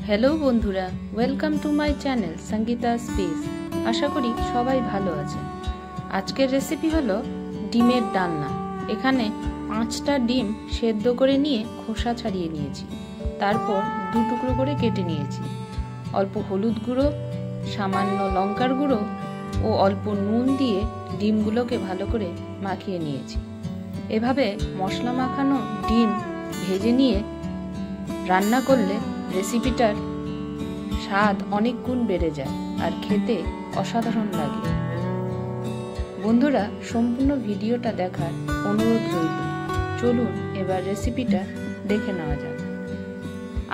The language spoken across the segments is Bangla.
হ্যালো বন্ধুরা, welcome to my channel Sangeeta space. আশা করি সবাই ভালো আছে। আজকের রেসিপি হলো ডিমের ডালনা। এখানে 5টা ডিম সেদ্ধ করে নিয়ে খোসা ছাড়িয়ে নিয়েছি, তারপর 2 টুকরো করে কেটে নিয়েছি। অল্প হলুদ গুঁড়ো, সামান্য লঙ্কার গুঁড়ো ও অল্প নুন দিয়ে ডিমগুলোকে ভালো করে মাখিয়ে নিয়েছি। এভাবে মশলা মাখানো ডিম ভেজে নিয়ে রান্না করলে রেসিপিটার স্বাদ অনেক গুণ বেড়ে যায় আর খেতে অসাধারণ লাগে। বন্ধুরা, সম্পূর্ণ ভিডিওটা দেখার অনুরোধ রইল। চলুন এবার রেসিপিটা দেখে নেওয়া যাক।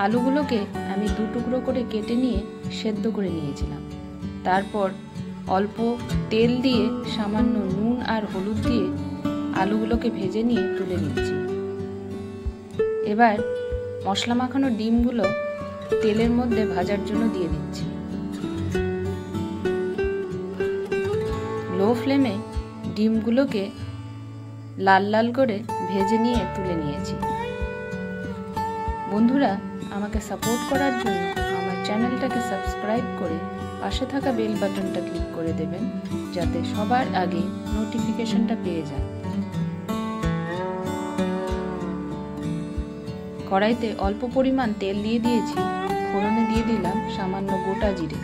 আলুগুলোকে আমি 2 টুকরো করে কেটে নিয়ে সেদ্ধ করে নিয়েছিলাম। তারপর অল্প তেল দিয়ে সামান্য নুন আর হলুদ দিয়ে আলুগুলোকে ভেজে নিয়ে তুলে নিচ্ছি। এবার মশলা মাখানো ডিমগুলো তেলের মধ্যে ভাজার জন্য দিয়ে দিচ্ছি। লো ফ্লেমে ডিমগুলোকে লাল লাল করে ভেজে নিয়ে তুলে নিয়েছি। বন্ধুরা, আমাকে সাপোর্ট করার জন্য আমার চ্যানেলটাকে সাবস্ক্রাইব করে পাশে থাকা বেল বাটনটা ক্লিক করে দেবেন, যাতে সবার আগে নোটিফিকেশনটা পেয়ে যান। কড়াইতে অল্প পরিমাণ তেল দিয়ে দিয়েছি। ফোড়নে দিয়ে দিলাম সামান্য গোটা জিরে,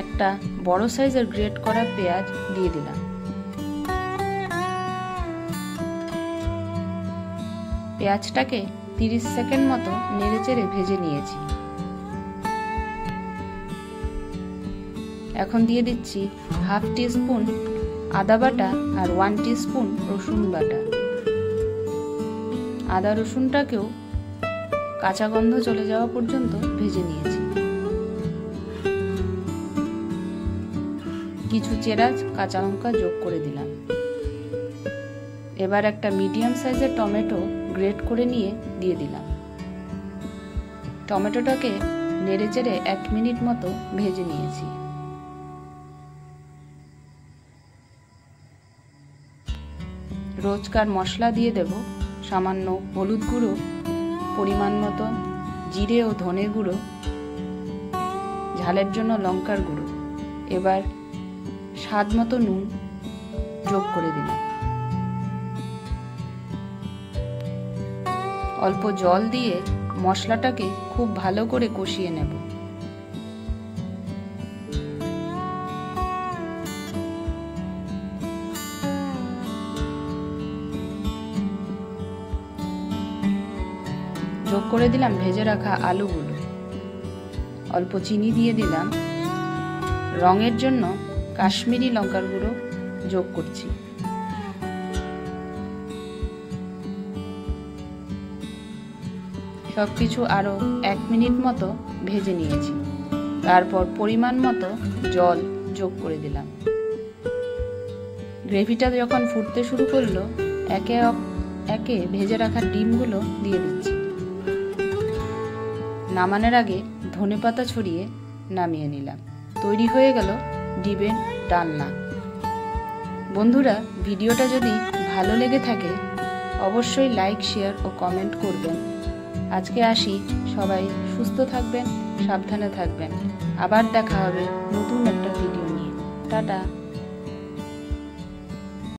একটা বড় সাইজের গ্রেট করা পেঁয়াজ দিয়ে দিলাম। পেঁয়াজটাকে 30 সেকেন্ড মতো নেড়েচেড়ে ভেজে নিয়েছি। এখন দিয়ে দিচ্ছি 1/2 টিস্পুন আদা বাটা আর 1 টিস্পুন রসুন বাটা। আদা রসুনটাকেও কাঁচা গন্ধ চলে যাওয়া পর্যন্ত ভেজে নিয়েছি। কিছু চেরা কাঁচা লঙ্কা যোগ করে দিলাম। এবার একটা মিডিয়াম সাইজের টমেটো গ্রেট করে নিয়ে দিয়ে দিলাম। টমেটোটাকে নেড়েচেড়ে 1 মিনিট মতো ভেজে নিয়েছি। রোজকার মশলা দিয়ে দেব সামান্য হলুদ গুঁড়ো, পরিমাণ মতো জিরে ও ধনে গুঁড়ো, ঝালের জন্য লঙ্কার গুঁড়ো। এবার স্বাদ মতো নুন যোগ করে দিলাম। অল্প জল দিয়ে মশলাটাকে খুব ভালো করে কষিয়ে নেব। যোগ করে দিলাম ভেজে রাখা আলুগুলো। অল্প চিনি দিয়ে দিলাম। রঙের জন্য কাশ্মীরি লঙ্কার গুঁড়ো যোগ করছি। সবকিছু আরো 1 মিনিট মতো ভেজে নিয়েছি। তারপর পরিমাণ মতো জল যোগ করে দিলাম। গ্রেভিটা যখন ফুটতে শুরু করলো, একে একে ভেজে রাখা ডিমগুলো দিয়ে দিচ্ছি। নামানোর আগে ধনেপাতা ছড়িয়ে নামিয়ে নিলাম। তৈরি হয়ে গেল ডিমের ডালনা। বন্ধুরা, ভিডিওটা যদি ভালো লেগে থাকে অবশ্যই লাইক, শেয়ার ও কমেন্ট করবেন। আজকে আসি, সবাই সুস্থ থাকবেন, সাবধানে থাকবেন। আবার দেখা হবে নতুন একটা ভিডিও নিয়ে। টাটা।